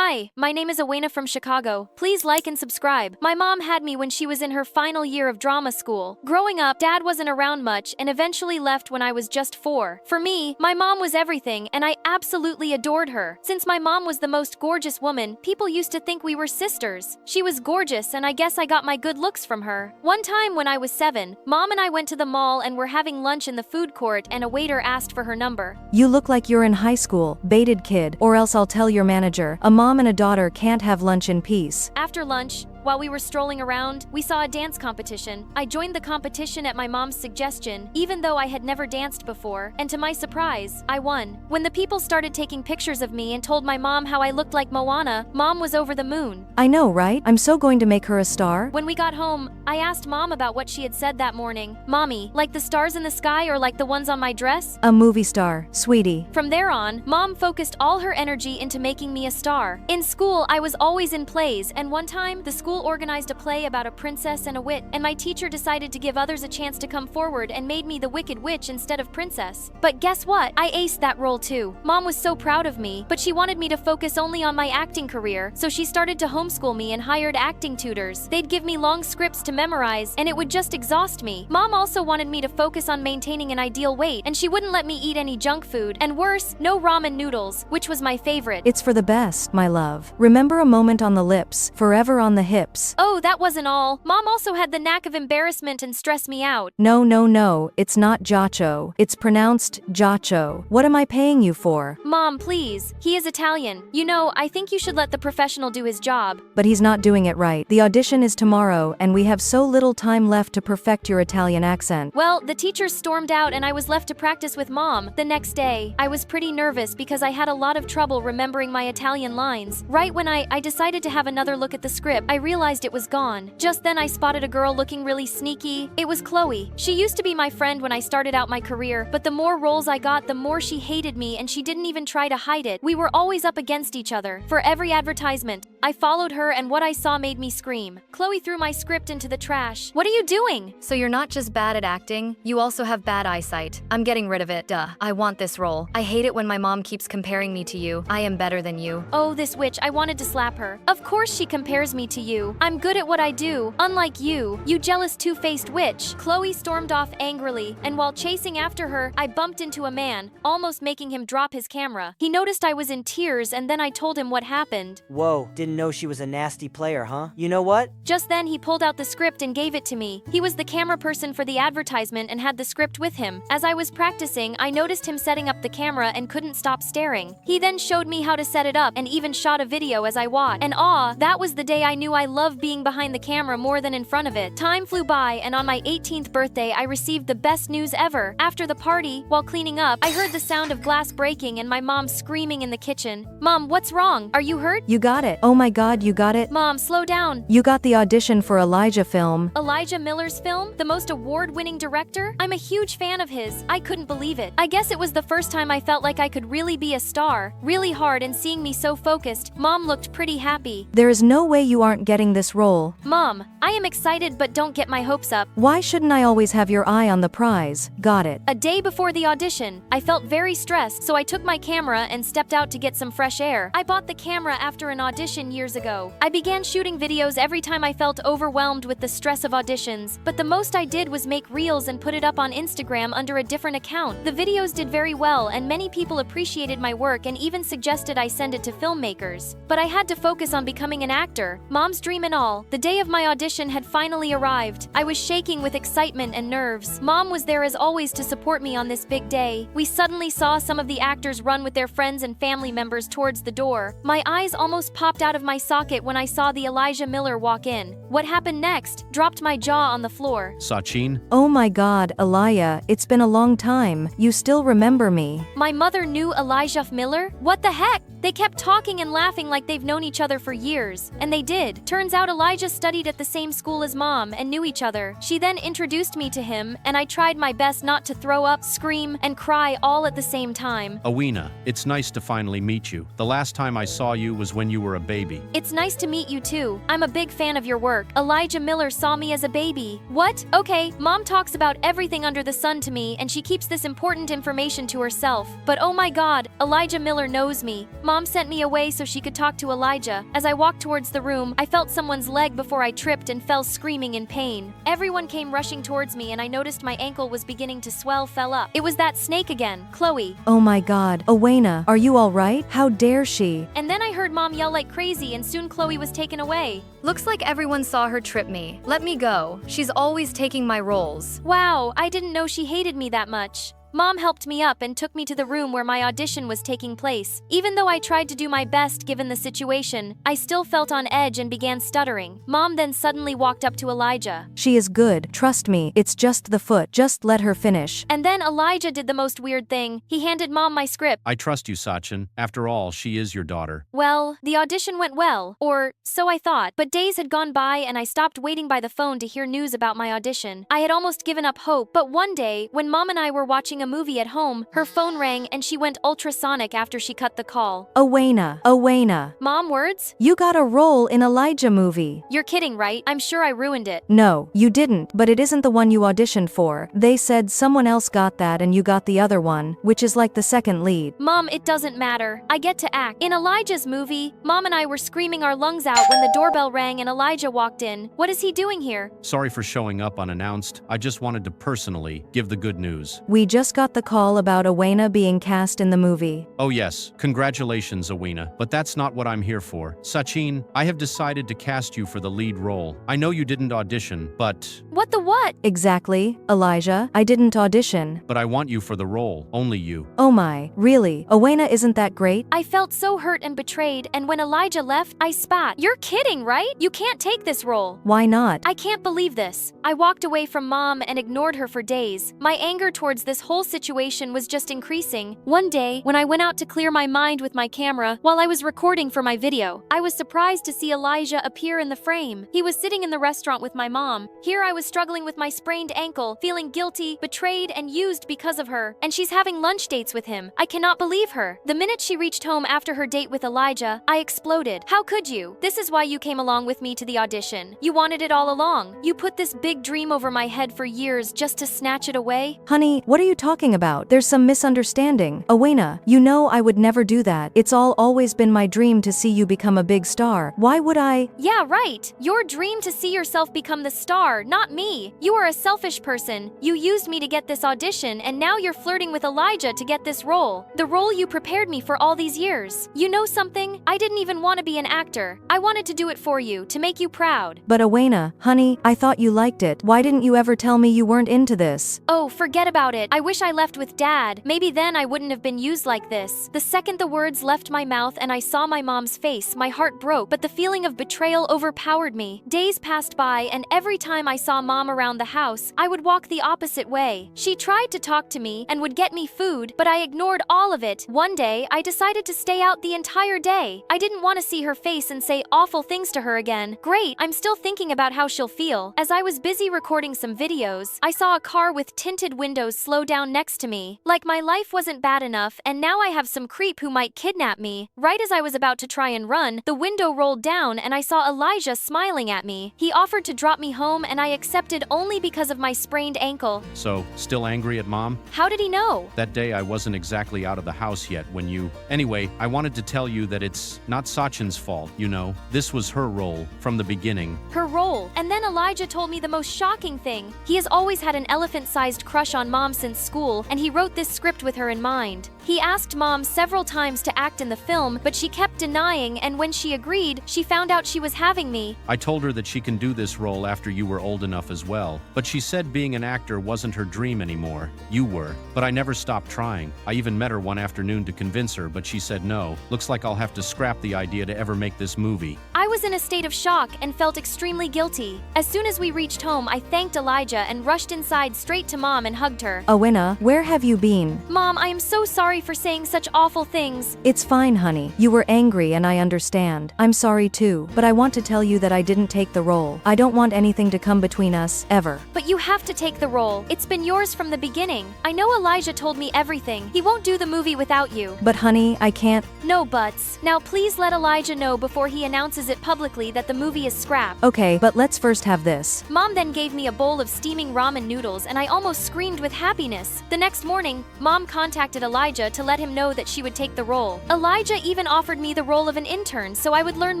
Hi, my name is Awena from Chicago. Please like and subscribe. My mom had me when she was in her final year of drama school. Growing up, Dad wasn't around much and eventually left when I was just 4. For me, my mom was everything and I absolutely adored her. Since my mom was the most gorgeous woman, people used to think we were sisters. She was gorgeous and I guess I got my good looks from her. One time when I was 7, Mom and I went to the mall and were having lunch in the food court and a waiter asked for her number. You look like you're in high school, baited kid, or else I'll tell your manager. A mom and a daughter can't have lunch in peace. After lunch, while we were strolling around, we saw a dance competition. I joined the competition at my mom's suggestion, even though I had never danced before, and to my surprise, I won. When the people started taking pictures of me and told my mom how I looked like Moana, Mom was over the moon. I know, right? I'm so going to make her a star. When we got home, I asked Mom about what she had said that morning. Mommy, like the stars in the sky or like the ones on my dress? A movie star, sweetie. From there on, Mom focused all her energy into making me a star. In school, I was always in plays, and one time, the school organized a play about a princess and a witch, and my teacher decided to give others a chance to come forward and made me the wicked witch instead of princess. But guess what? I aced that role too. Mom was so proud of me, but she wanted me to focus only on my acting career, so she started to homeschool me and hired acting tutors. They'd give me long scripts to memorize, and it would just exhaust me. Mom also wanted me to focus on maintaining an ideal weight, and she wouldn't let me eat any junk food, and worse, no ramen noodles, which was my favorite. It's for the best, my love. Remember a moment on the lips, forever on the hips. Oh, that wasn't all. Mom also had the knack of embarrassment and stress me out. No, it's not Giacho. It's pronounced Giacho. What am I paying you for? Mom, please. He is Italian. You know, I think you should let the professional do his job. But he's not doing it right. The audition is tomorrow, and we have so little time left to perfect your Italian accent. Well, the teachers stormed out and I was left to practice with Mom. The next day, I was pretty nervous because I had a lot of trouble remembering my Italian lines. Right when I decided to have another look at the script, I realized it was gone. Just then I spotted a girl looking really sneaky. It was Chloe. She used to be my friend when I started out my career, but the more roles I got, the more she hated me and she didn't even try to hide it. We were always up against each other. For every advertisement, I followed her and what I saw made me scream. Chloe threw my script into the trash. What are you doing? So you're not just bad at acting, you also have bad eyesight. I'm getting rid of it, duh. I want this role. I hate it when my mom keeps comparing me to you. I am better than you. Oh, this witch, I wanted to slap her. Of course she compares me to you. I'm good at what I do, unlike you jealous two-faced witch. Chloe stormed off angrily, and while chasing after her, I bumped into a man, almost making him drop his camera. He noticed I was in tears and then I told him what happened. Whoa, didn't know she was a nasty player, huh? You know what? Just then he pulled out the script and gave it to me. He was the camera person for the advertisement and had the script with him. As I was practicing, I noticed him setting up the camera and couldn't stop staring. He then showed me how to set it up and even shot a video as I watched. And that was the day I knew I loved being behind the camera more than in front of it. Time flew by and on my 18th birthday I received the best news ever. After the party, while cleaning up, I heard the sound of glass breaking and my mom screaming in the kitchen. Mom, what's wrong? Are you hurt? You got it. Oh my God, you got it. Mom, slow down. You got the audition for Elijah film. Elijah Miller's film? The most award-winning director? I'm a huge fan of his. I couldn't believe it. I guess it was the first time I felt like I could really be a star. Really hard, and seeing me so focused, Mom looked pretty happy. There is no way you aren't getting this role. Mom, I am excited but don't get my hopes up. Why shouldn't I always have your eye on the prize? Got it. A day before the audition, I felt very stressed, so I took my camera and stepped out to get some fresh air. I bought the camera after an audition years ago. I began shooting videos every time I felt overwhelmed with the stress of auditions, but the most I did was make reels and put it up on Instagram under a different account. The videos did very well and many people appreciated my work and even suggested I send it to filmmakers. But I had to focus on becoming an actor, Mom's dream and all. The day of my audition had finally arrived. I was shaking with excitement and nerves. Mom was there as always to support me on this big day. We suddenly saw some of the actors run with their friends and family members towards the door. My eyes almost popped out of my socket when I saw the Elijah Miller walk in. What happened next dropped my jaw on the floor. Sachin? Oh my God, Elijah, it's been a long time. You still remember me. My mother knew Elijah Miller? What the heck? They kept talking and laughing like they've known each other for years. And they did. Turns out Elijah studied at the same school as Mom and knew each other. She then introduced me to him, and I tried my best not to throw up, scream, and cry all at the same time. Awena, it's nice to finally meet you. The last time I saw you was when you were a baby. It's nice to meet you too. I'm a big fan of your work. Elijah Miller saw me as a baby. What? Okay, Mom talks about everything under the sun to me, and she keeps this important information to herself. But oh my God, Elijah Miller knows me. Mom sent me away so she could talk to Elijah. As I walked towards the room, I felt someone's leg before I tripped and fell screaming in pain. Everyone came rushing towards me and I noticed my ankle was beginning to fell up. It was that snake again, Chloe. Oh my god, Awena, are you alright? How dare she? And then I heard Mom yell like crazy and soon Chloe was taken away. Looks like everyone saw her trip me. Let me go. She's always taking my roles. Wow, I didn't know she hated me that much. Mom helped me up and took me to the room where my audition was taking place. Even though I tried to do my best given the situation, I still felt on edge and began stuttering. Mom then suddenly walked up to Elijah. She is good, trust me, it's just the foot, just let her finish. And then Elijah did the most weird thing. He handed Mom my script. I trust you, Sachin. After all, she is your daughter. Well, the audition went well, or so I thought, but days had gone by and I stopped waiting by the phone to hear news about my audition. I had almost given up hope, but one day, when Mom and I were watching a movie at home, her phone rang and she went ultrasonic after she cut the call. Awena. Mom, words? You got a role in Elijah movie. You're kidding, right? I'm sure I ruined it. No, you didn't, but it isn't the one you auditioned for. They said someone else got that and you got the other one, which is like the second lead. Mom, it doesn't matter. I get to act. In Elijah's movie, Mom and I were screaming our lungs out when the doorbell rang and Elijah walked in. What is he doing here? Sorry for showing up unannounced. I just wanted to personally give the good news. We just got the call about Awena being cast in the movie. Oh yes, congratulations, Awena. But that's not what I'm here for. Sachin, I have decided to cast you for the lead role. I know you didn't audition, but What the what? Exactly, Elijah. I didn't audition. I want you for the role. Only you. Oh my, really? Awena isn't that great? I felt so hurt and betrayed, and when Elijah left, I spat. You're kidding, right? You can't take this role. Why not? I can't believe this. I walked away from Mom and ignored her for days. My anger towards this whole situation was just increasing. One day, when I went out to clear my mind with my camera while I was recording for my video, I was surprised to see Elijah appear in the frame. He was sitting in the restaurant with my mom. Here I was struggling with my sprained ankle, feeling guilty, betrayed, and used because of her. And she's having lunch dates with him. I cannot believe her. The minute she reached home after her date with Elijah, I exploded. How could you? This is why you came along with me to the audition. You wanted it all along. You put this big dream over my head for years just to snatch it away. Honey, what are you talking about? There's some misunderstanding. Awena, you know I would never do that. It's always been my dream to see you become a big star. Why would I? Yeah, right. Your dream to see yourself become the star, not me. You are a selfish person. You used me to get this audition, and now you're flirting with Elijah to get this role. The role you prepared me for all these years. You know something? I didn't even want to be an actor. I wanted to do it for you, to make you proud. But Awena, honey, I thought you liked it. Why didn't you ever tell me you weren't into this? Oh, forget about it. I wish I left with Dad. Maybe then I wouldn't have been used like this. The second the words left my mouth and I saw my mom's face, my heart broke, but the feeling of betrayal overpowered me. Days passed by, and every time I saw Mom around the house, I would walk the opposite way. She tried to talk to me and would get me food, but I ignored all of it. One day, I decided to stay out the entire day. I didn't want to see her face and say awful things to her again. Great, I'm still thinking about how she'll feel. As I was busy recording some videos, I saw a car with tinted windows slow down next to me. Like my life wasn't bad enough, and now I have some creep who might kidnap me. Right as I was about to try and run, the window rolled down and I saw Elijah smiling at me. He offered to drop me home and I accepted only because of my sprained ankle. So, still angry at Mom? How did he know? That day I wasn't exactly out of the house yet when you… Anyway, I wanted to tell you that it's not Sachin's fault, you know. This was her role from the beginning. Her role. And then Elijah told me the most shocking thing. He has always had an elephant-sized crush on Mom since school, and he wrote this script with her in mind. He asked Mom several times to act in the film, but she kept denying, and when she agreed, she found out she was having me. I told her that she can do this role after you were old enough as well, but she said being an actor wasn't her dream anymore. You were. But I never stopped trying. I even met her one afternoon to convince her, but she said no. Looks like I'll have to scrap the idea to ever make this movie. I was in a state of shock and felt extremely guilty. As soon as we reached home, I thanked Elijah and rushed inside straight to Mom and hugged her. Awena, where have you been? Mom, I am so sorry for saying such awful things. It's fine, honey. You were angry and I understand. I'm sorry too, but I want to tell you that I didn't take the role. I don't want anything to come between us, ever. But you have to take the role. It's been yours from the beginning. I know Elijah told me everything. He won't do the movie without you. But honey, I can't. No buts. Now please let Elijah know before he announces it publicly that the movie is scrapped. Okay, but let's first have this. Mom then gave me a bowl of steaming ramen noodles and I almost screamed with happiness. The next morning, Mom contacted Elijah Elijah to let him know that she would take the role. Elijah even offered me the role of an intern so I would learn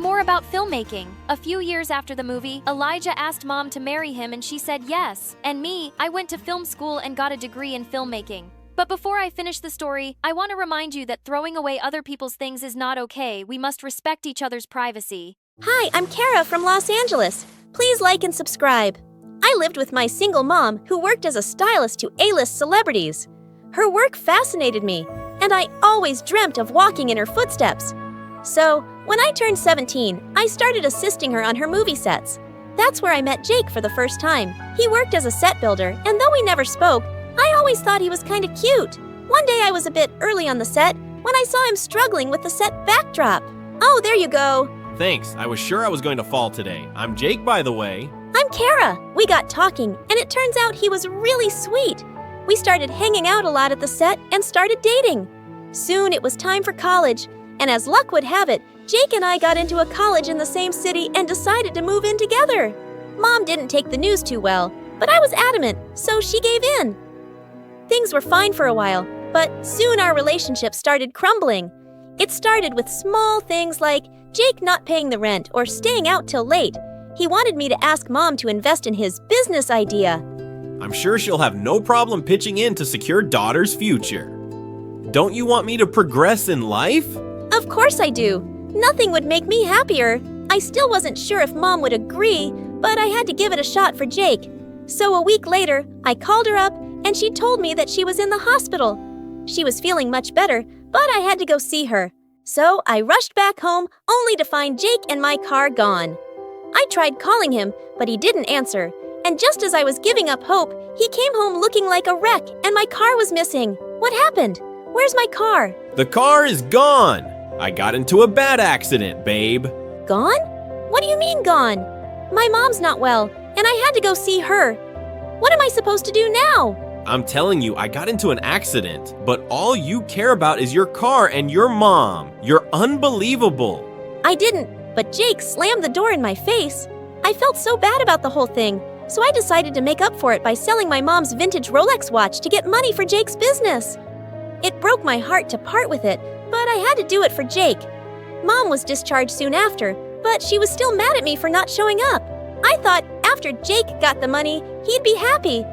more about filmmaking. A few years after the movie, Elijah asked Mom to marry him and she said yes. And me, I went to film school and got a degree in filmmaking. But before I finish the story, I want to remind you that throwing away other people's things is not okay. We must respect each other's privacy. Hi, I'm Kara from Los Angeles. Please like and subscribe. I lived with my single mom who worked as a stylist to A-list celebrities. Her work fascinated me, and I always dreamt of walking in her footsteps. So, when I turned 17, I started assisting her on her movie sets. That's where I met Jake for the first time. He worked as a set builder, and though we never spoke, I always thought he was kind of cute. One day I was a bit early on the set when I saw him struggling with the set backdrop. Oh, there you go. Thanks, I was sure I was going to fall today. I'm Jake, by the way. I'm Kara. We got talking, and it turns out he was really sweet. We started hanging out a lot at the set and started dating. Soon it was time for college, and as luck would have it, Jake and I got into a college in the same city and decided to move in together. Mom didn't take the news too well, but I was adamant, so she gave in. Things were fine for a while, but soon our relationship started crumbling. It started with small things like Jake not paying the rent or staying out till late. He wanted me to ask Mom to invest in his business idea. I'm sure she'll have no problem pitching in to secure daughter's future. Don't you want me to progress in life? Of course I do. Nothing would make me happier. I still wasn't sure if Mom would agree, but I had to give it a shot for Jake. So a week later, I called her up and she told me that she was in the hospital. She was feeling much better, but I had to go see her. So I rushed back home only to find Jake and my car gone. I tried calling him, but he didn't answer. And just as I was giving up hope, he came home looking like a wreck and my car was missing. What happened? Where's my car? The car is gone. I got into a bad accident, babe. Gone? What do you mean gone? My mom's not well, and I had to go see her. What am I supposed to do now? I'm telling you, I got into an accident, but all you care about is your car and your mom. You're unbelievable. I didn't, but Jake slammed the door in my face. I felt so bad about the whole thing, so I decided to make up for it by selling my mom's vintage Rolex watch to get money for Jake's business. It broke my heart to part with it, but I had to do it for Jake. Mom was discharged soon after, but she was still mad at me for not showing up. I thought after Jake got the money, he'd be happy.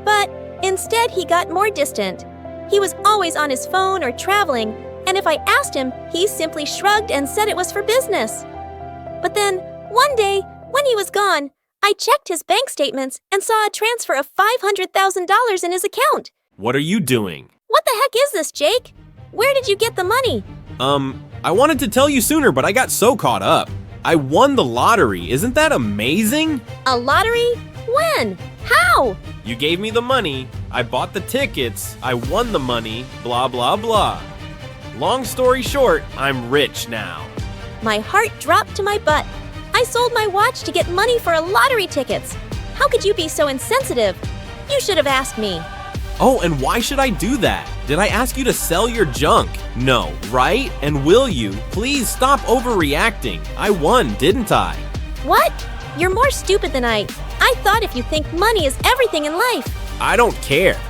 But instead, he got more distant. He was always on his phone or traveling, and if I asked him, he simply shrugged and said it was for business. But then, one day, when he was gone, I checked his bank statements and saw a transfer of $500,000 in his account. What are you doing? What the heck is this, Jake? Where did you get the money? I wanted to tell you sooner, but I got so caught up. I won the lottery. Isn't that amazing? A lottery? When? How? You gave me the money, I bought the tickets, I won the money, blah, blah, blah. Long story short, I'm rich now. My heart dropped to my butt. I sold my watch to get money for a lottery tickets. How could you be so insensitive? You should have asked me. Oh, and why should I do that? Did I ask you to sell your junk? No, right? And will you? Please stop overreacting. I won, didn't I? What? You're more stupid than I thought if you think money is everything in life. I don't care.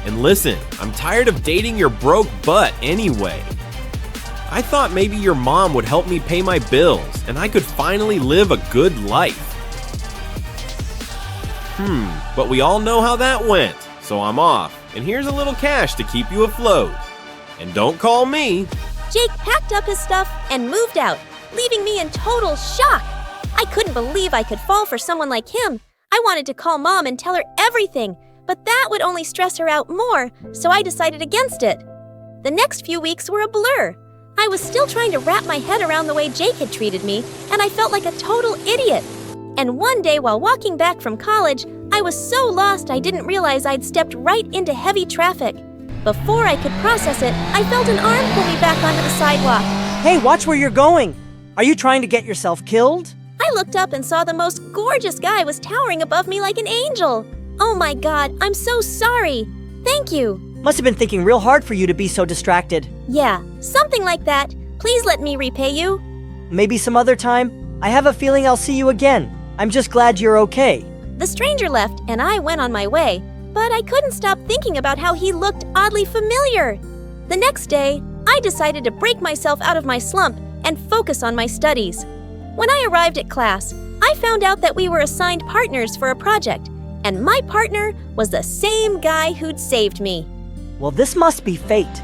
And listen, I'm tired of dating your broke butt anyway. I thought maybe your mom would help me pay my bills and I could finally live a good life. But we all know how that went, so I'm off. And here's a little cash to keep you afloat. And don't call me. Jake packed up his stuff and moved out, leaving me in total shock. I couldn't believe I could fall for someone like him. I wanted to call Mom and tell her everything, but that would only stress her out more, so I decided against it. The next few weeks were a blur. I was still trying to wrap my head around the way Jake had treated me, and I felt like a total idiot. And one day while walking back from college, I was so lost I didn't realize I'd stepped right into heavy traffic. Before I could process it, I felt an arm pull me back onto the sidewalk. Hey, watch where you're going. Are you trying to get yourself killed? I looked up and saw the most gorgeous guy was towering above me like an angel. Oh my God, I'm so sorry. Thank you. Must have been thinking real hard for you to be so distracted. Yeah, something like that. Please let me repay you. Maybe some other time. I have a feeling I'll see you again. I'm just glad you're okay. The stranger left and I went on my way, but I couldn't stop thinking about how he looked oddly familiar. The next day, I decided to break myself out of my slump and focus on my studies. When I arrived at class, I found out that we were assigned partners for a project, and my partner was the same guy who'd saved me. Well, this must be fate.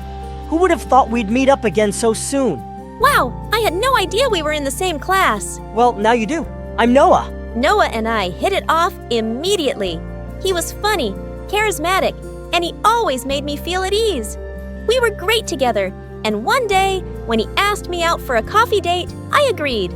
Who would have thought we'd meet up again so soon? Wow, I had no idea we were in the same class. Well, now you do. I'm Noah. Noah and I hit it off immediately. He was funny, charismatic, and he always made me feel at ease. We were great together, and one day, when he asked me out for a coffee date, I agreed.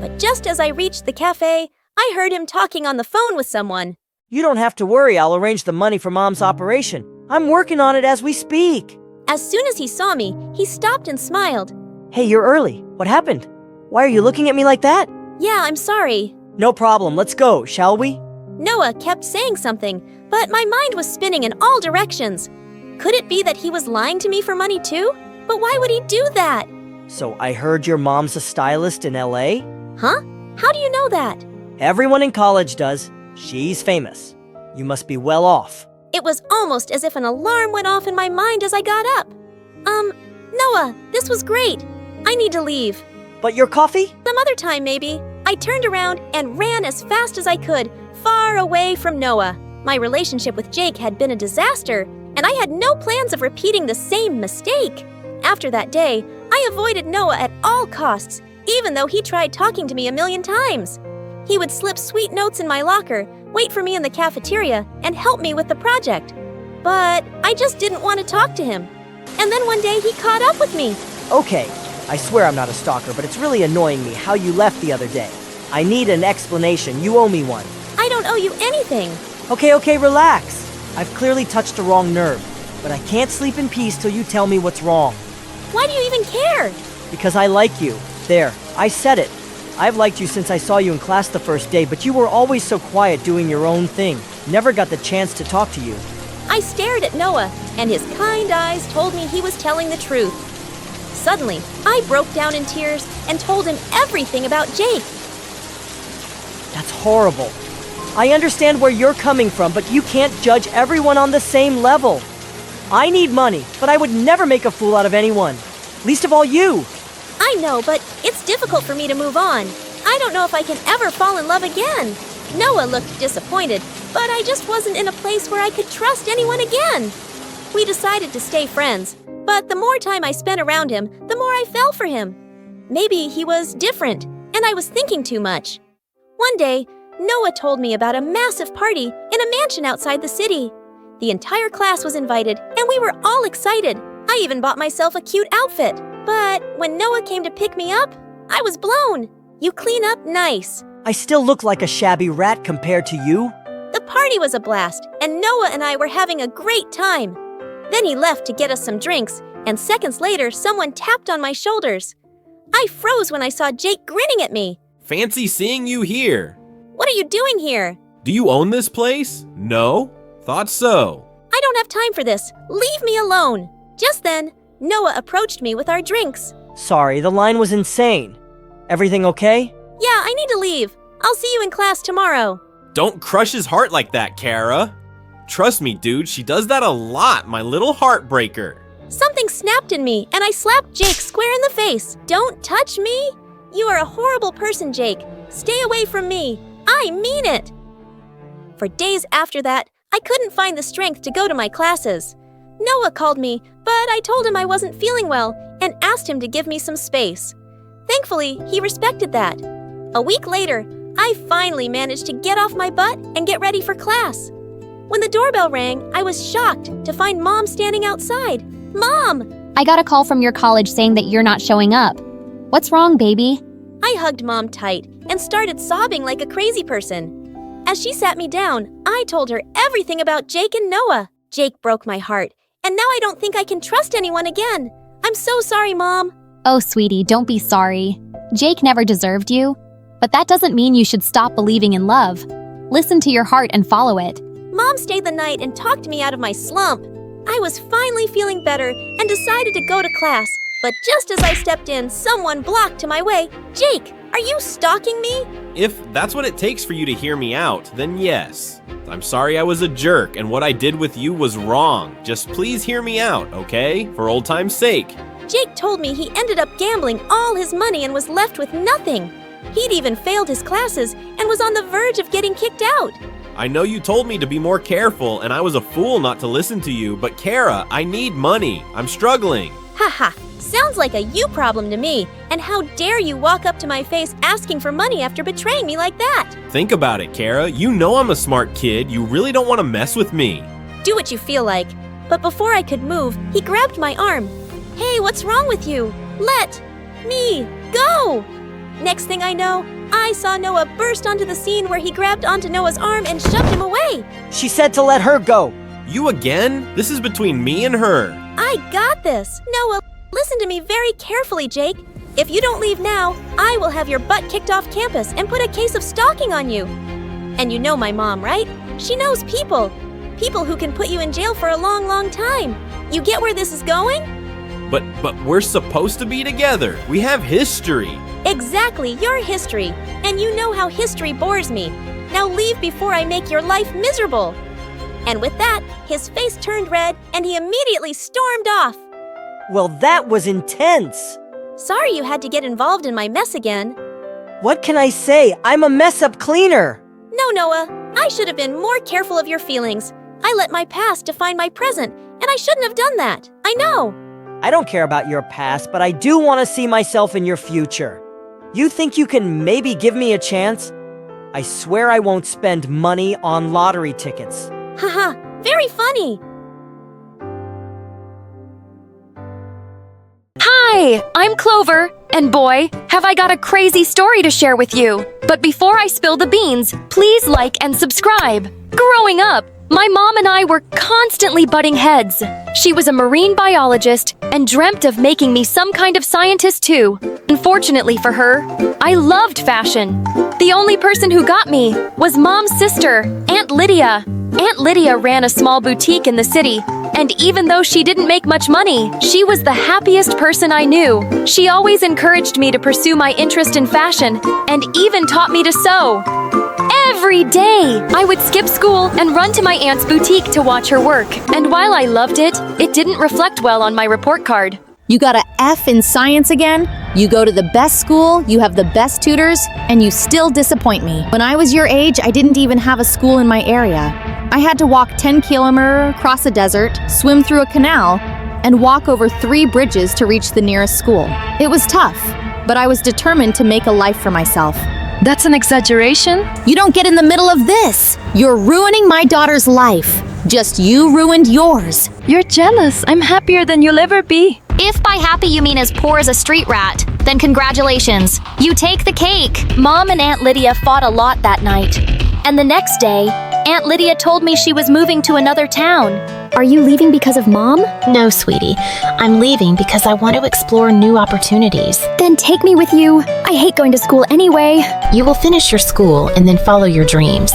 But just as I reached the cafe, I heard him talking on the phone with someone. You don't have to worry, I'll arrange the money for Mom's operation. I'm working on it as we speak. As soon as he saw me, he stopped and smiled. Hey, you're early. What happened? Why are you looking at me like that? Yeah, I'm sorry. No problem, let's go, shall we? Noah kept saying something, but my mind was spinning in all directions. Could it be that he was lying to me for money too? But why would he do that? So I heard your mom's a stylist in LA? Huh? How do you know that? Everyone in college does. She's famous. You must be well off. It was almost as if an alarm went off in my mind as I got up. Noah, this was great. I need to leave. But your coffee? Some other time, maybe. I turned around and ran as fast as I could, far away from Noah. My relationship with Jake had been a disaster, and I had no plans of repeating the same mistake. After that day, I avoided Noah at all costs, even though he tried talking to me 1,000,000 times. He would slip sweet notes in my locker, wait for me in the cafeteria, and help me with the project. But I just didn't want to talk to him. And then one day he caught up with me. Okay, I swear I'm not a stalker, but it's really annoying me how you left the other day. I need an explanation. You owe me one. I don't owe you anything. Okay, relax. I've clearly touched a wrong nerve, but I can't sleep in peace till you tell me what's wrong. Why do you even care? Because I like you. There, I said it. I've liked you since I saw you in class the first day, but you were always so quiet doing your own thing. Never got the chance to talk to you. I stared at Noah, and his kind eyes told me he was telling the truth. Suddenly, I broke down in tears and told him everything about Jake. That's horrible. I understand where you're coming from, but you can't judge everyone on the same level. I need money, but I would never make a fool out of anyone. Least of all you. I know, but it's difficult for me to move on. I don't know if I can ever fall in love again. Noah looked disappointed, but I just wasn't in a place where I could trust anyone again. We decided to stay friends, but the more time I spent around him, the more I fell for him. Maybe he was different, and I was thinking too much. One day, Noah told me about a massive party in a mansion outside the city. The entire class was invited, and we were all excited. I even bought myself a cute outfit. But when Noah came to pick me up, I was blown. You clean up nice. I still look like a shabby rat compared to you. The party was a blast, and Noah and I were having a great time. Then he left to get us some drinks, and seconds later, someone tapped on my shoulders. I froze when I saw Jake grinning at me. Fancy seeing you here. What are you doing here? Do you own this place? No? Thought so. I don't have time for this. Leave me alone. Just then, Noah approached me with our drinks. Sorry, the line was insane. Everything okay? Yeah, I need to leave. I'll see you in class tomorrow. Don't crush his heart like that, Kara. Trust me, dude, she does that a lot, my little heartbreaker. Something snapped in me, and I slapped Jake square in the face. Don't touch me. You are a horrible person, Jake. Stay away from me. I mean it. For days after that, I couldn't find the strength to go to my classes. Noah called me, but I told him I wasn't feeling well and asked him to give me some space. Thankfully, he respected that. A week later, I finally managed to get off my butt and get ready for class. When the doorbell rang, I was shocked to find Mom standing outside. Mom! I got a call from your college saying that you're not showing up. What's wrong, baby? I hugged Mom tight and started sobbing like a crazy person. As she sat me down, I told her everything about Jake and Noah. Jake broke my heart, and now I don't think I can trust anyone again. I'm so sorry, Mom. Oh, sweetie, don't be sorry. Jake never deserved you. But that doesn't mean you should stop believing in love. Listen to your heart and follow it. Mom stayed the night and talked me out of my slump. I was finally feeling better and decided to go to class. But just as I stepped in, someone blocked my way. Jake, Are you stalking me? If that's what it takes for you to hear me out, then yes. I'm sorry I was a jerk and what I did with you was wrong. Just please hear me out, okay? For old time's sake. Jake told me he ended up gambling all his money and was left with nothing. He'd even failed his classes and was on the verge of getting kicked out. I know you told me to be more careful and I was a fool not to listen to you, but Kara, I need money. I'm struggling. Haha, sounds like a you problem to me. And how dare you walk up to my face asking for money after betraying me like that? Think about it, Kara. You know I'm a smart kid. You really don't want to mess with me. Do what you feel like. But before I could move, he grabbed my arm. Hey, what's wrong with you? Let me go! Next thing I know, I saw Noah burst onto the scene where he grabbed onto Noah's arm and shoved him away. She said to let her go. You again? This is between me and her. I got this. Noah, listen to me very carefully, Jake. If you don't leave now, I will have your butt kicked off campus and put a case of stalking on you. And you know my mom, right? She knows people. People who can put you in jail for a long, long time. You get where this is going? But we're supposed to be together. We have history. Exactly, your history. And you know how history bores me. Now leave before I make your life miserable. And with that, his face turned red and he immediately stormed off. Well, that was intense. Sorry you had to get involved in my mess again. What can I say? I'm a mess-up cleaner. No, Noah, I should have been more careful of your feelings. I let my past define my present, and I shouldn't have done that. I know. I don't care about your past, but I do want to see myself in your future. You think you can maybe give me a chance? I swear I won't spend money on lottery tickets. Haha, very funny. Hi, I'm Clover, and boy, have I got a crazy story to share with you. But before I spill the beans, please like and subscribe. Growing up, my mom and I were constantly butting heads. She was a marine biologist and dreamt of making me some kind of scientist too. Unfortunately for her, I loved fashion. The only person who got me was Mom's sister, Aunt Lydia. Aunt Lydia ran a small boutique in the city, and even though she didn't make much money, she was the happiest person I knew. She always encouraged me to pursue my interest in fashion and even taught me to sew. Every day, I would skip school and run to my aunt's boutique to watch her work. And while I loved it, it didn't reflect well on my report card. You got a F in science again? You go to the best school, you have the best tutors, and you still disappoint me. When I was your age, I didn't even have a school in my area. I had to walk 10 kilometers, cross a desert, swim through a canal, and walk over 3 bridges to reach the nearest school. It was tough, but I was determined to make a life for myself. That's an exaggeration. You don't get in the middle of this! You're ruining my daughter's life. Just you ruined yours. You're jealous. I'm happier than you'll ever be. If by happy you mean as poor as a street rat, then congratulations. You take the cake. Mom and Aunt Lydia fought a lot that night. And the next day, Aunt Lydia told me she was moving to another town. Are you leaving because of Mom? No, sweetie. I'm leaving because I want to explore new opportunities. Then take me with you. I hate going to school anyway. You will finish your school and then follow your dreams.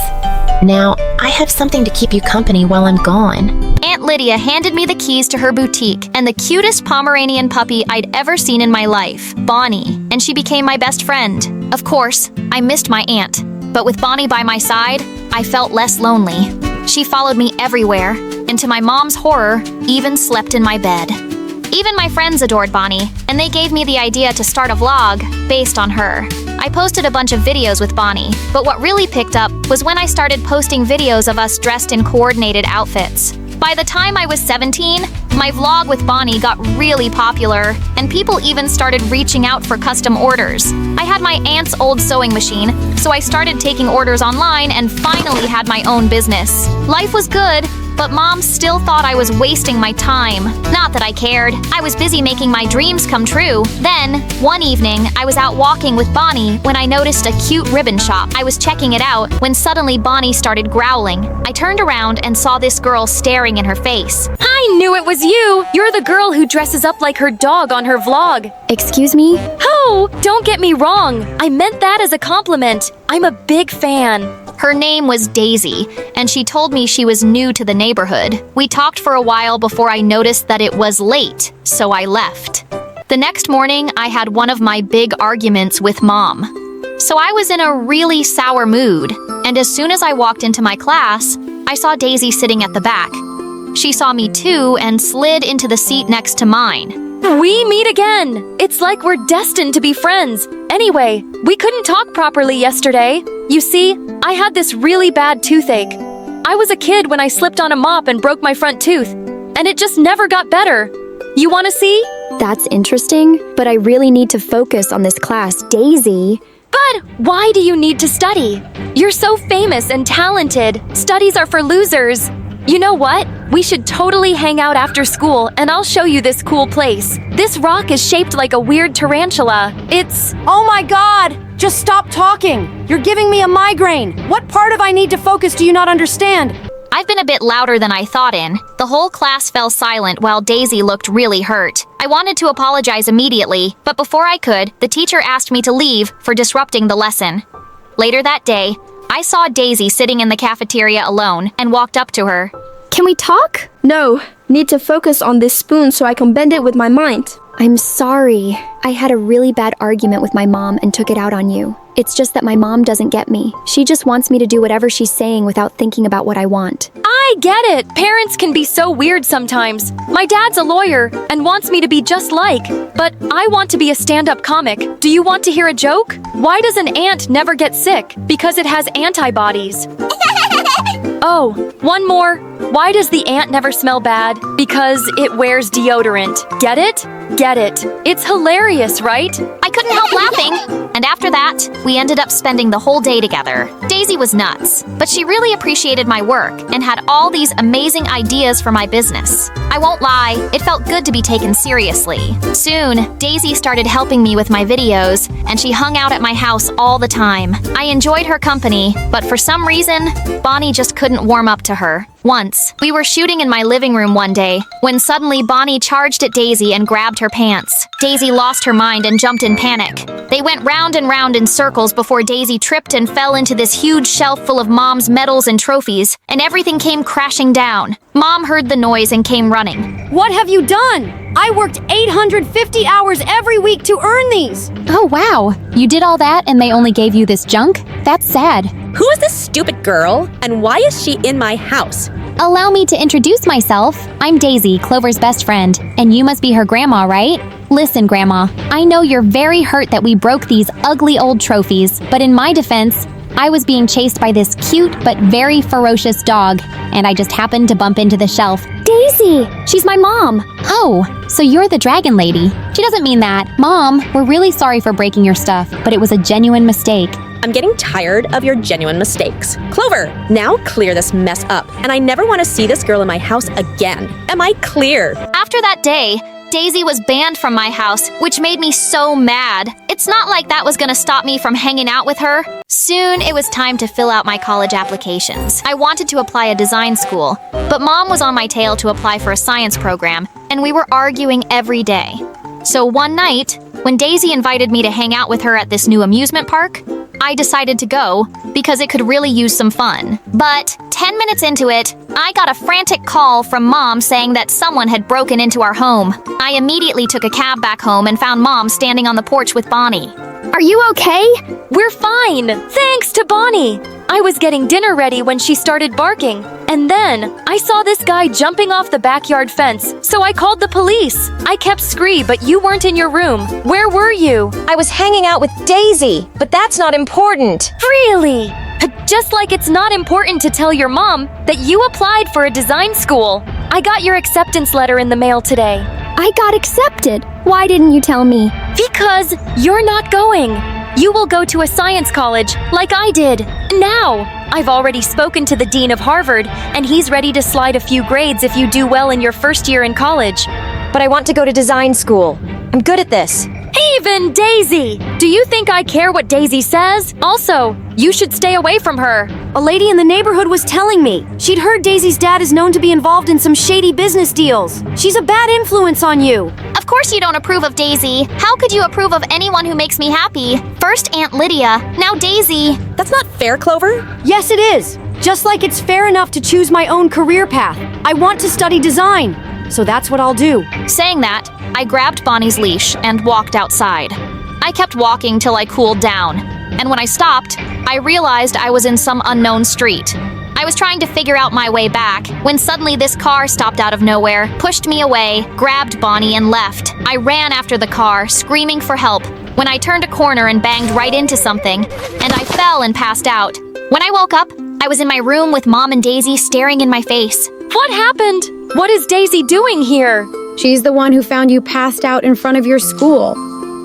Now, I have something to keep you company while I'm gone. Aunt Lydia handed me the keys to her boutique and the cutest Pomeranian puppy I'd ever seen in my life, Bonnie, and she became my best friend. Of course, I missed my aunt, but with Bonnie by my side, I felt less lonely. She followed me everywhere, and to my mom's horror, even slept in my bed. Even my friends adored Bonnie, and they gave me the idea to start a vlog based on her. I posted a bunch of videos with Bonnie, but what really picked up was when I started posting videos of us dressed in coordinated outfits. By the time I was 17, my vlog with Bonnie got really popular, and people even started reaching out for custom orders. I had my aunt's old sewing machine, so I started taking orders online and finally had my own business. Life was good, but Mom still thought I was wasting my time. Not that I cared. I was busy making my dreams come true. Then, one evening, I was out walking with Bonnie when I noticed a cute ribbon shop. I was checking it out when suddenly Bonnie started growling. I turned around and saw this girl staring in her face. I knew it was you! You're the girl who dresses up like her dog on her vlog. Excuse me? Oh, don't get me wrong. I meant that as a compliment. I'm a big fan. Her name was Daisy, and she told me she was new to the neighborhood. We talked for a while before I noticed that it was late, so I left. The next morning, I had one of my big arguments with Mom. So I was in a really sour mood, and as soon as I walked into my class, I saw Daisy sitting at the back. She saw me too and slid into the seat next to mine. We meet again! It's like we're destined to be friends. Anyway, we couldn't talk properly yesterday. You see, I had this really bad toothache. I was a kid when I slipped on a mop and broke my front tooth, and it just never got better. You want to see? That's interesting, but I really need to focus on this class, Daisy. But why do you need to study? You're so famous and talented. Studies are for losers. You know what? We should totally hang out after school, and I'll show you this cool place. This rock is shaped like a weird tarantula. It's... Oh my god! Just stop talking! You're giving me a migraine! What part of I need to focus do you not understand? I've been a bit louder than I thought in. The whole class fell silent while Daisy looked really hurt. I wanted to apologize immediately, but before I could, the teacher asked me to leave for disrupting the lesson. Later that day, I saw Daisy sitting in the cafeteria alone and walked up to her. Can we talk? No, need to focus on this spoon so I can bend it with my mind. I'm sorry. I had a really bad argument with my mom and took it out on you. It's just that my mom doesn't get me. She just wants me to do whatever she's saying without thinking about what I want. I get it! Parents can be so weird sometimes. My dad's a lawyer and wants me to be just like, but I want to be a stand-up comic. Do you want to hear a joke? Why does an ant never get sick? Because it has antibodies. Oh, one more. Why does the ant never smell bad? Because it wears deodorant. Get it? Get it. It's hilarious, right? I couldn't help laughing. And after that, we ended up spending the whole day together. Daisy was nuts, but she really appreciated my work and had all these amazing ideas for my business. I won't lie, it felt good to be taken seriously. Soon, Daisy started helping me with my videos, and she hung out at my house all the time. I enjoyed her company, but for some reason, Bonnie just couldn't warm up to her. Once, we were shooting in my living room one day, when suddenly Bonnie charged at Daisy and grabbed her pants. Daisy lost her mind and jumped in panic. They went round and round in circles before Daisy tripped and fell into this huge shelf full of Mom's medals and trophies, and everything came crashing down. Mom heard the noise and came running. What have you done? I worked 850 hours every week to earn these! Oh wow, you did all that and they only gave you this junk? That's sad. Who is this stupid girl? And why is she in my house? Allow me to introduce myself. I'm Daisy, Clover's best friend, and you must be her grandma, right? Listen, Grandma, I know you're very hurt that we broke these ugly old trophies, but in my defense, I was being chased by this cute but very ferocious dog, and I just happened to bump into the shelf. Daisy! She's my mom! Oh, so you're the dragon lady. She doesn't mean that. Mom, we're really sorry for breaking your stuff, but it was a genuine mistake. I'm getting tired of your genuine mistakes. Clover, now clear this mess up, and I never want to see this girl in my house again. Am I clear? After that day, Daisy was banned from my house, which made me so mad. It's not like that was gonna stop me from hanging out with her. Soon, it was time to fill out my college applications. I wanted to apply a design school, but Mom was on my tail to apply for a science program, and we were arguing every day. So one night, when Daisy invited me to hang out with her at this new amusement park, I decided to go because it could really use some fun. But 10 minutes into it, I got a frantic call from Mom saying that someone had broken into our home. I immediately took a cab back home and found Mom standing on the porch with Bonnie. Are you okay? We're fine, thanks to Bonnie. I was getting dinner ready when she started barking. And then, I saw this guy jumping off the backyard fence, so I called the police. I kept screaming, but you weren't in your room. Where were you? I was hanging out with Daisy, but that's not important. Really? Just like it's not important to tell your mom that you applied for a design school. I got your acceptance letter in the mail today. I got accepted. Why didn't you tell me? Because you're not going. You will go to a science college, like I did. Now, I've already spoken to the dean of Harvard, and he's ready to slide a few grades if you do well in your first year in college. But I want to go to design school. I'm good at this. Even Daisy! Do you think I care what Daisy says? Also, you should stay away from her. A lady in the neighborhood was telling me. She'd heard Daisy's dad is known to be involved in some shady business deals. She's a bad influence on you. Of course you don't approve of Daisy. How could you approve of anyone who makes me happy? First Aunt Lydia, now Daisy. That's not fair, Clover. Yes, it is. Just like it's fair enough to choose my own career path. I want to study design, so that's what I'll do. Saying that, I grabbed Bonnie's leash and walked outside. I kept walking till I cooled down. and when I stopped, I realized I was in some unknown street. I was trying to figure out my way back when suddenly this car stopped out of nowhere, pushed me away, grabbed Bonnie, and left. I ran after the car, screaming for help, when I turned a corner and banged right into something, and I fell and passed out. When I woke up, I was in my room with Mom and Daisy staring in my face. What happened? What is Daisy doing here? She's the one who found you passed out in front of your school.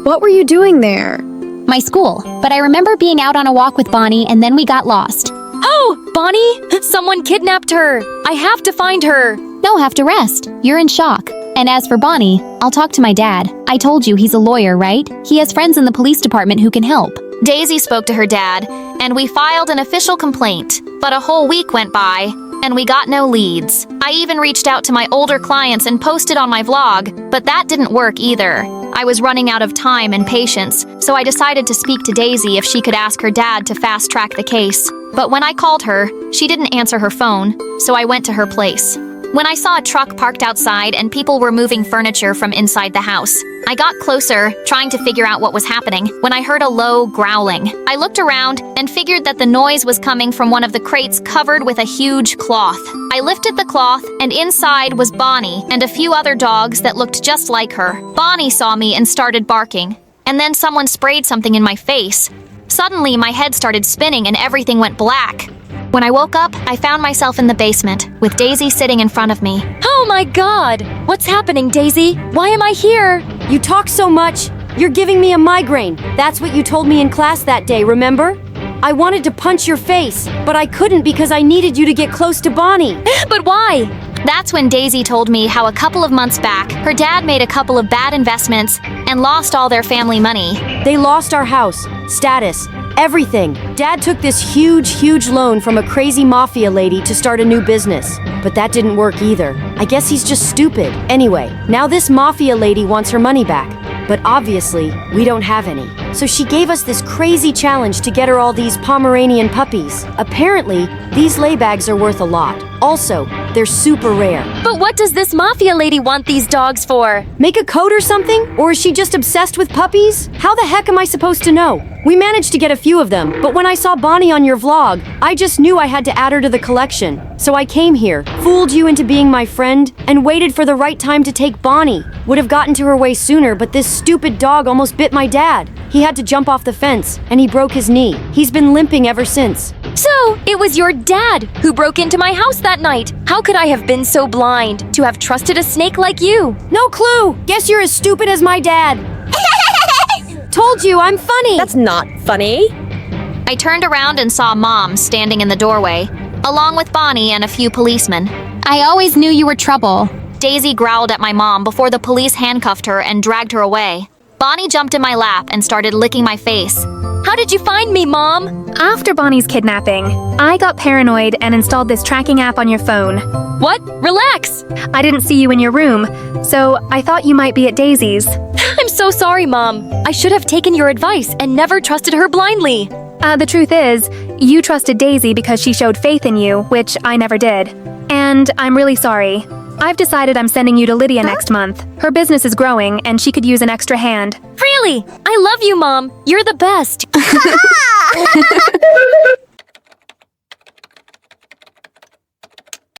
What were you doing there? My school, but I remember being out on a walk with Bonnie and then we got lost. Oh, Bonnie! Someone kidnapped her! I have to find her! No, have to rest. You're in shock. And as for Bonnie, I'll talk to my dad. I told you he's a lawyer, right? He has friends in the police department who can help. Daisy spoke to her dad, and we filed an official complaint. But a whole week went by, and we got no leads. I even reached out to my older clients and posted on my vlog, but that didn't work either. I was running out of time and patience, so I decided to speak to Daisy if she could ask her dad to fast-track the case. But when I called her, she didn't answer her phone, so I went to her place. When I saw a truck parked outside and people were moving furniture from inside the house, I got closer, trying to figure out what was happening, when I heard a low growling. I looked around and figured that the noise was coming from one of the crates covered with a huge cloth. I lifted the cloth, and inside was Bonnie and a few other dogs that looked just like her. Bonnie saw me and started barking, and then someone sprayed something in my face. Suddenly, my head started spinning and everything went black. When I woke up, I found myself in the basement, with Daisy sitting in front of me. Oh my god! What's happening, Daisy? Why am I here? You talk so much. You're giving me a migraine. That's what you told me in class that day, remember? I wanted to punch your face, but I couldn't because I needed you to get close to Bonnie. But why? That's when Daisy told me how a couple of months back, her dad made a couple of bad investments and lost all their family money. They lost our house, status, everything. Dad took this huge loan from a crazy mafia lady to start a new business. But that didn't work either. I guess he's just stupid. Anyway, now this mafia lady wants her money back. But obviously, we don't have any. So she gave us this crazy challenge to get her all these Pomeranian puppies. Apparently, these laybags are worth a lot. Also, they're super rare. But what does this mafia lady want these dogs for? Make a code or something? Or is she just obsessed with puppies? How the heck am I supposed to know? We managed to get a few of them, but when I saw Bonnie on your vlog, I just knew I had to add her to the collection. So I came here, fooled you into being my friend, and waited for the right time to take Bonnie. Would have gotten to her way sooner, but this stupid dog almost bit my dad. He had to jump off the fence, and he broke his knee. He's been limping ever since. So, it was your dad who broke into my house that night. How could I have been so blind to have trusted a snake like you? No clue! Guess you're as stupid as my dad. Told you, I'm funny. That's not funny. I turned around and saw Mom standing in the doorway, along with Bonnie and a few policemen. I always knew you were trouble. Daisy growled at my mom before the police handcuffed her and dragged her away. Bonnie jumped in my lap and started licking my face. How did you find me, Mom? After Bonnie's kidnapping, I got paranoid and installed this tracking app on your phone. What? Relax! I didn't see you in your room, so I thought you might be at Daisy's. I'm so sorry, Mom. I should have taken your advice and never trusted her blindly. The truth is, you trusted Daisy because she showed faith in you, which I never did. And I'm really sorry. I've decided I'm sending you to Lydia next month. Her business is growing, and she could use an extra hand. Really? I love you, Mom. You're the best.